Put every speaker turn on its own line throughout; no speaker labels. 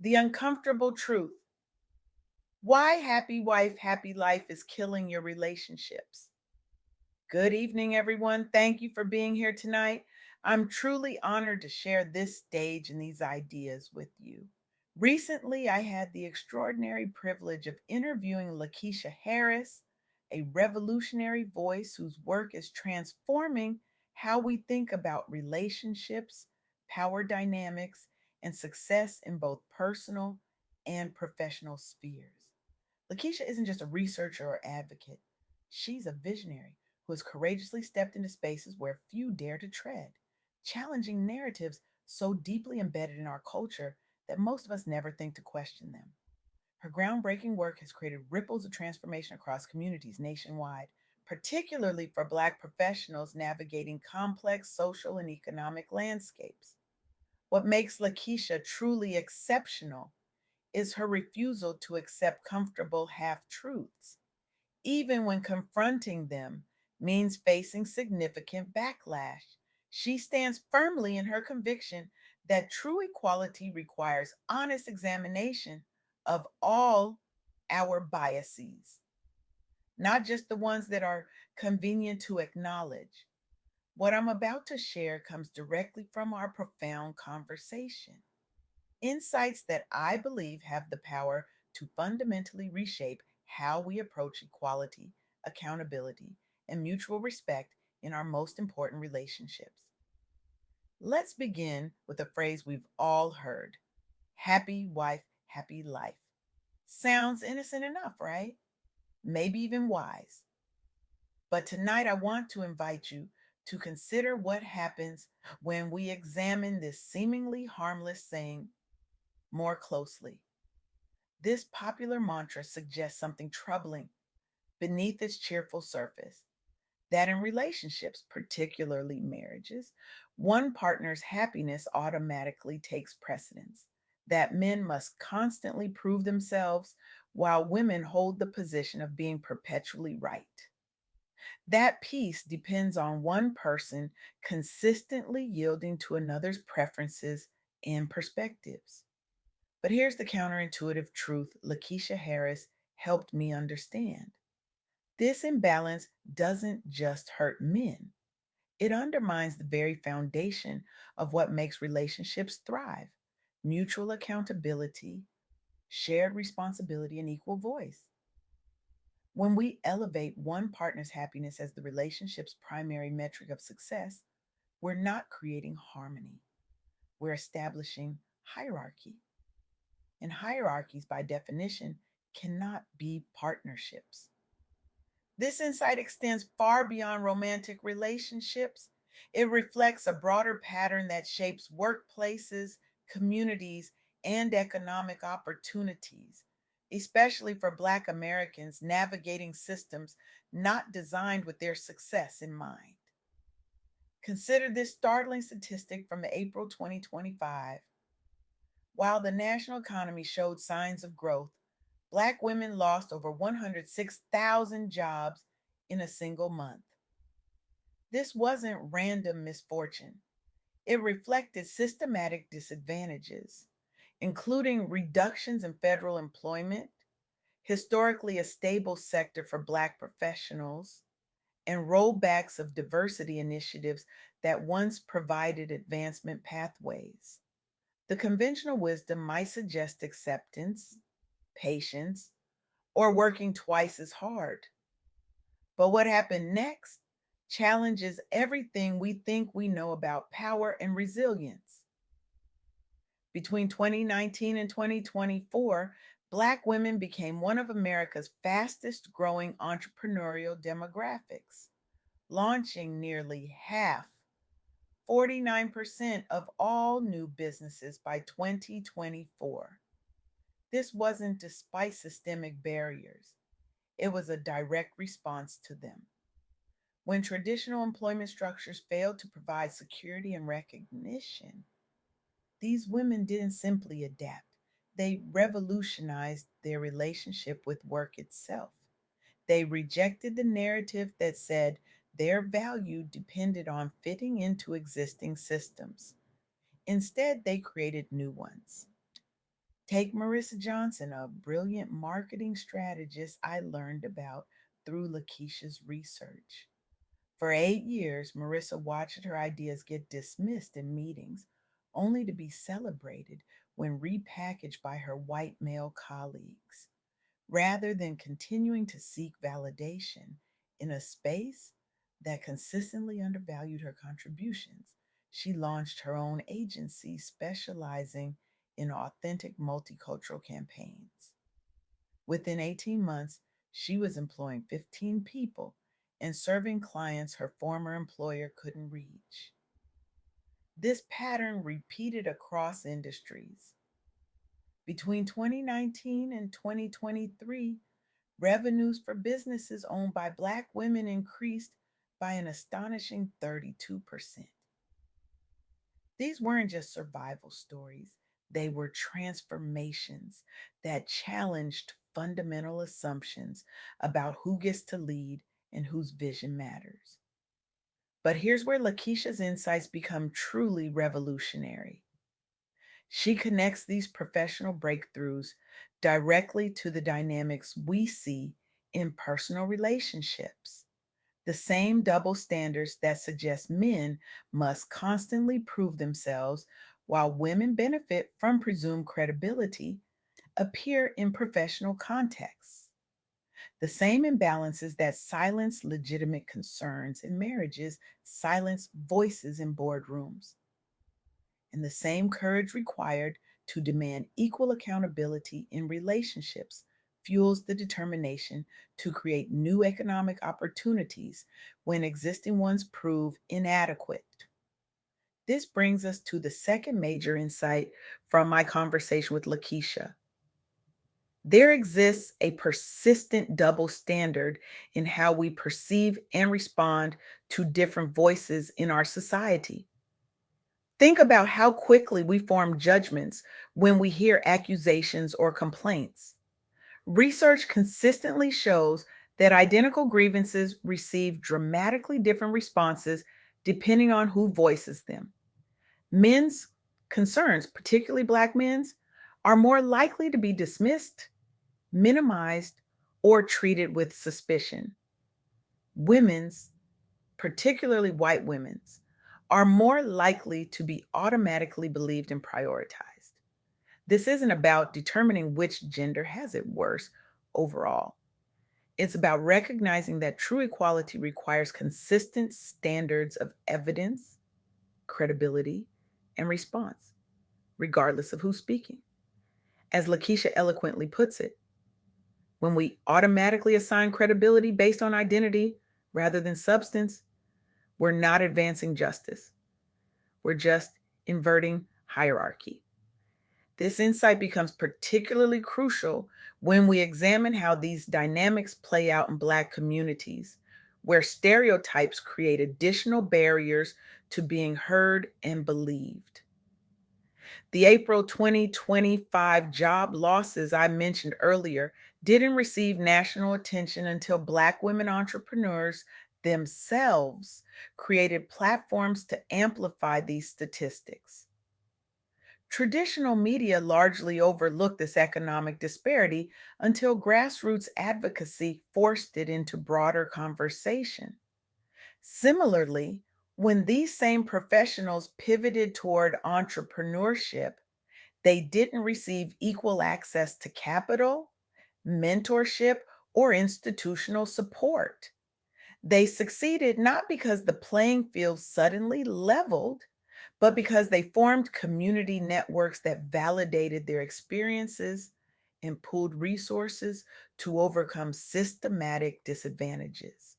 The uncomfortable truth. Why happy wife, happy life is killing your relationships. Good evening, everyone. Thank you for being here tonight. I'm truly honored to share this stage and these ideas with you. Recently, I had the extraordinary privilege of interviewing Lakisha Harris, a revolutionary voice whose work is transforming how we think about relationships, power dynamics, and success in both personal and professional spheres. Lakeisha isn't just a researcher or advocate, she's a visionary who has courageously stepped into spaces where few dare to tread, challenging narratives so deeply embedded in our culture that most of us never think to question them. Her groundbreaking work has created ripples of transformation across communities nationwide, particularly for Black professionals navigating complex social and economic landscapes. What makes Lakeisha truly exceptional is her refusal to accept comfortable half truths, even when confronting them means facing significant backlash. She stands firmly in her conviction that true equality requires honest examination of all our biases, not just the ones that are convenient to acknowledge. What I'm about to share comes directly from our profound conversation. Insights that I believe have the power to fundamentally reshape how we approach equality, accountability, and mutual respect in our most important relationships. Let's begin with a phrase we've all heard: happy wife, happy life. Sounds innocent enough, right? Maybe even wise. But tonight I want to invite you to consider what happens when we examine this seemingly harmless saying more closely. This popular mantra suggests something troubling beneath its cheerful surface: that in relationships, particularly marriages, one partner's happiness automatically takes precedence, that men must constantly prove themselves while women hold the position of being perpetually right. That peace depends on one person consistently yielding to another's preferences and perspectives. But here's the counterintuitive truth Lakeisha Harris helped me understand. This imbalance doesn't just hurt men, it undermines the very foundation of what makes relationships thrive: mutual accountability, shared responsibility, and equal voice. When we elevate one partner's happiness as the relationship's primary metric of success, we're not creating harmony, we're establishing hierarchy. And hierarchies, by definition, cannot be partnerships. This insight extends far beyond romantic relationships. It reflects a broader pattern that shapes workplaces, communities, and economic opportunities, especially for Black Americans navigating systems not designed with their success in mind. Consider this startling statistic from April 2025. While the national economy showed signs of growth, Black women lost over 106,000 jobs in a single month. This wasn't random misfortune, it reflected systematic disadvantages, including reductions in federal employment, historically a stable sector for Black professionals, and rollbacks of diversity initiatives that once provided advancement pathways. The conventional wisdom might suggest acceptance, patience, or working twice as hard. But what happened next challenges everything we think we know about power and resilience. Between 2019 and 2024, Black women became one of America's fastest growing entrepreneurial demographics, launching nearly half, 49% of all new businesses by 2024. This wasn't despite systemic barriers, it was a direct response to them. When traditional employment structures failed to provide security and recognition, these women didn't simply adapt, they revolutionized their relationship with work itself. They rejected the narrative that said their value depended on fitting into existing systems. Instead, they created new ones. Take Marissa Johnson, a brilliant marketing strategist I learned about through Lakisha's research. For 8 years, Marissa watched her ideas get dismissed in meetings, only to be celebrated when repackaged by her white male colleagues. Rather than continuing to seek validation in a space that consistently undervalued her contributions, she launched her own agency specializing in authentic multicultural campaigns. Within 18 months, she was employing 15 people and serving clients her former employer couldn't reach. This pattern repeated across industries. Between 2019 and 2023, revenues for businesses owned by Black women increased by an astonishing 32%. These weren't just survival stories, they were transformations that challenged fundamental assumptions about who gets to lead and whose vision matters. But here's where Lakeisha's insights become truly revolutionary. She connects these professional breakthroughs directly to the dynamics we see in personal relationships. The same double standards that suggest men must constantly prove themselves while women benefit from presumed credibility appear in professional contexts. The same imbalances that silence legitimate concerns in marriages silence voices in boardrooms, and the same courage required to demand equal accountability in relationships fuels the determination to create new economic opportunities when existing ones prove inadequate. This brings us to the second major insight from my conversation with Lakeisha. There exists a persistent double standard in how we perceive and respond to different voices in our society. Think about how quickly we form judgments when we hear accusations or complaints. Research consistently shows that identical grievances receive dramatically different responses depending on who voices them. Men's concerns, particularly Black men's, are more likely to be dismissed, minimized, or treated with suspicion. Women's, particularly white women's, are more likely to be automatically believed and prioritized. This isn't about determining which gender has it worse overall. It's about recognizing that true equality requires consistent standards of evidence, credibility, and response, regardless of who's speaking. As Lakeisha eloquently puts it, when we automatically assign credibility based on identity rather than substance, we're not advancing justice. We're just inverting hierarchy. This insight becomes particularly crucial when we examine how these dynamics play out in Black communities, where stereotypes create additional barriers to being heard and believed. The April 2025 job losses I mentioned earlier didn't receive national attention until Black women entrepreneurs themselves created platforms to amplify these statistics. Traditional media largely overlooked this economic disparity until grassroots advocacy forced it into broader conversation. Similarly, when these same professionals pivoted toward entrepreneurship, they didn't receive equal access to capital, mentorship, or institutional support. They succeeded not because the playing field suddenly leveled, but because they formed community networks that validated their experiences and pooled resources to overcome systematic disadvantages.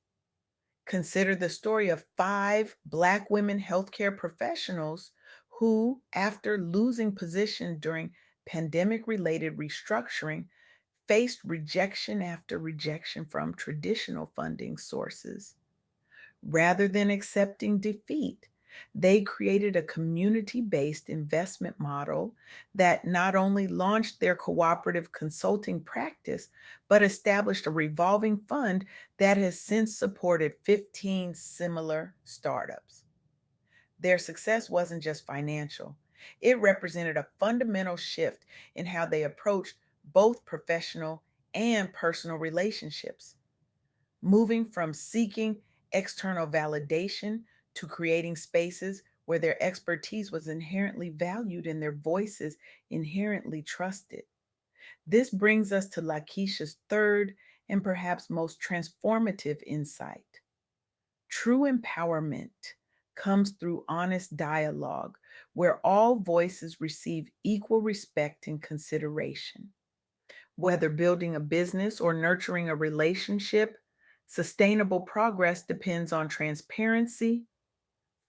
Consider the story of five Black women healthcare professionals who, after losing position during pandemic related restructuring, faced rejection after rejection from traditional funding sources. Rather than accepting defeat, they created a community based investment model that not only launched their cooperative consulting practice, but established a revolving fund that has since supported 15 similar startups. Their success wasn't just financial, It represented a fundamental shift in how they approached both professional and personal relationships, moving from seeking external validation to creating spaces where their expertise was inherently valued and their voices inherently trusted. This brings us to Lakisha's third and perhaps most transformative insight. True empowerment comes through honest dialogue where all voices receive equal respect and consideration. Whether building a business or nurturing a relationship, sustainable progress depends on transparency,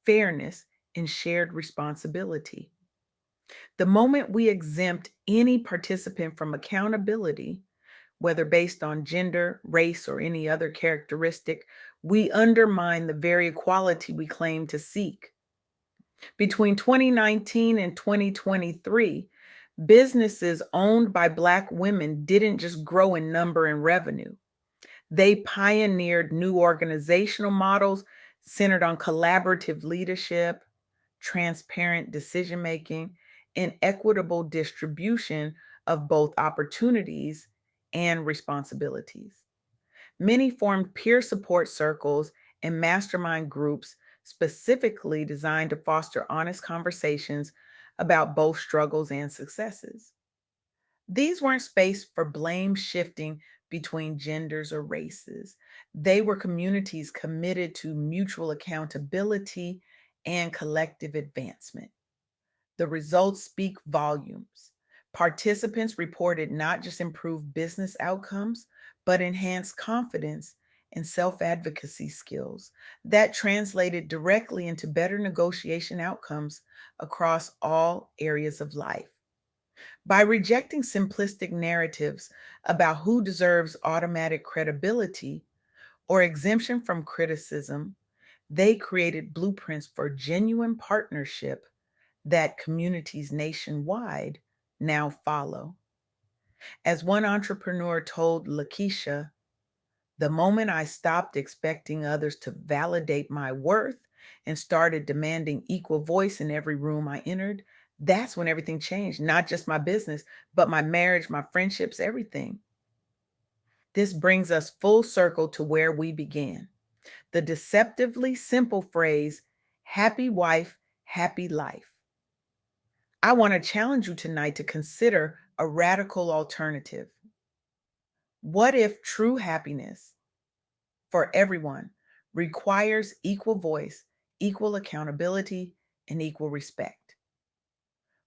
fairness, and shared responsibility. The moment we exempt any participant from accountability, whether based on gender, race, or any other characteristic, we undermine the very equality we claim to seek. Between 2019 and 2023, businesses owned by Black women didn't just grow in number and revenue. They pioneered new organizational models centered on collaborative leadership, transparent decision making, and equitable distribution of both opportunities and responsibilities. Many formed peer support circles and mastermind groups specifically designed to foster honest conversations about both struggles and successes. These weren't space for blame shifting between genders or races. They were communities committed to mutual accountability and collective advancement. The results speak volumes. Participants reported not just improved business outcomes, but enhanced confidence and self advocacy skills that translated directly into better negotiation outcomes across all areas of life. By rejecting simplistic narratives about who deserves automatic credibility or exemption from criticism, they created blueprints for genuine partnership that communities nationwide now follow. As one entrepreneur told Lakisha, the moment I stopped expecting others to validate my worth and started demanding equal voice in every room I entered, that's when everything changed. Not just my business, but my marriage, my friendships, everything. This brings us full circle to where we began. The deceptively simple phrase, happy wife, happy life. I want to challenge you tonight to consider a radical alternative. What if true happiness for everyone requires equal voice, equal accountability, and equal respect?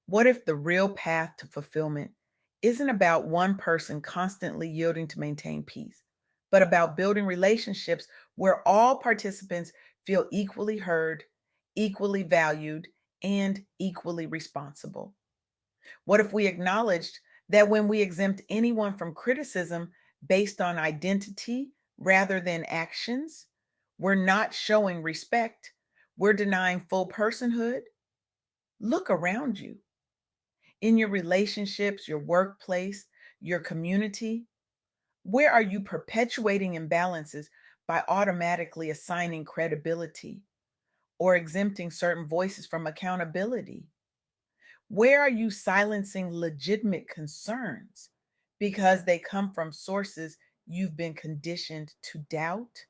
What if the real path to fulfillment isn't about one person constantly yielding to maintain peace, but about building relationships where all participants feel equally heard, equally valued, and equally responsible? What if we acknowledged that when we exempt anyone from criticism based on identity rather than actions, we're not showing respect, we're denying full personhood? Look around you in your relationships, your workplace, your community. Where are you perpetuating imbalances by automatically assigning credibility or exempting certain voices from accountability? Where are you silencing legitimate concerns because they come from sources you've been conditioned to doubt?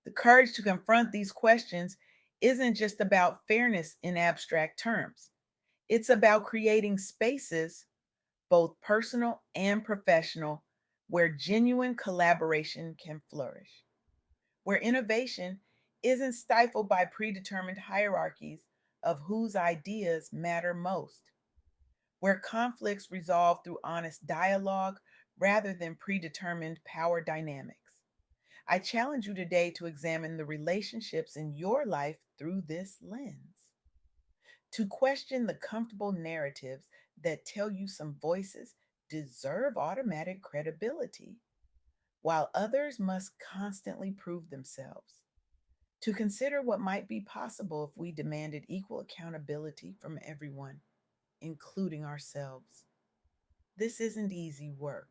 The courage to confront these questions isn't just about fairness in abstract terms, it's about creating spaces, both personal and professional, where genuine collaboration can flourish, where innovation isn't stifled by predetermined hierarchies of whose ideas matter most, where conflicts resolve through honest dialogue rather than predetermined power dynamics. I challenge you today to examine the relationships in your life through this lens, to question the comfortable narratives that tell you some voices deserve automatic credibility, while others must constantly prove themselves, to consider what might be possible if we demanded equal accountability from everyone, including ourselves. This isn't easy work.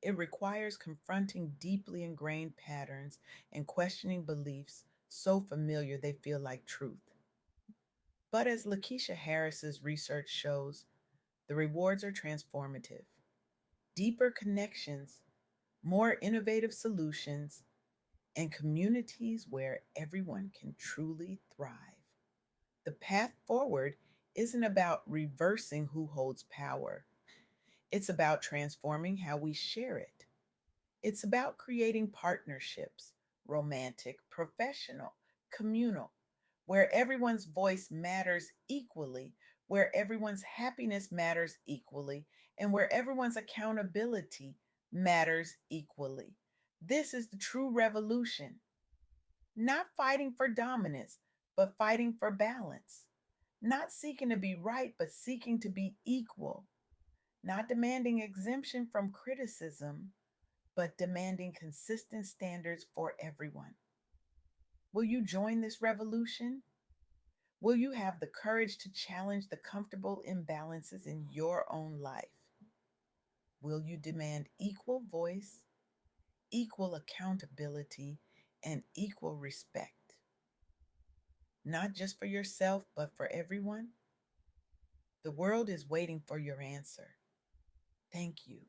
It requires confronting deeply ingrained patterns and questioning beliefs so familiar they feel like truth. But as Lakisha Harris's research shows, the rewards are transformative. Deeper connections, more innovative solutions, and communities where everyone can truly thrive. The path forward isn't about reversing who holds power, it's about transforming how we share it. It's about creating partnerships, romantic, professional, communal, where everyone's voice matters equally, where everyone's happiness matters equally, and where everyone's accountability matters equally. This is the true revolution, not fighting for dominance, but fighting for balance, not seeking to be right, but seeking to be equal, not demanding exemption from criticism, but demanding consistent standards for everyone. Will you join this revolution? Will you have the courage to challenge the comfortable imbalances in your own life? Will you demand equal voice, equal accountability, and equal respect? Not just for yourself, but for everyone? The world is waiting for your answer. Thank you.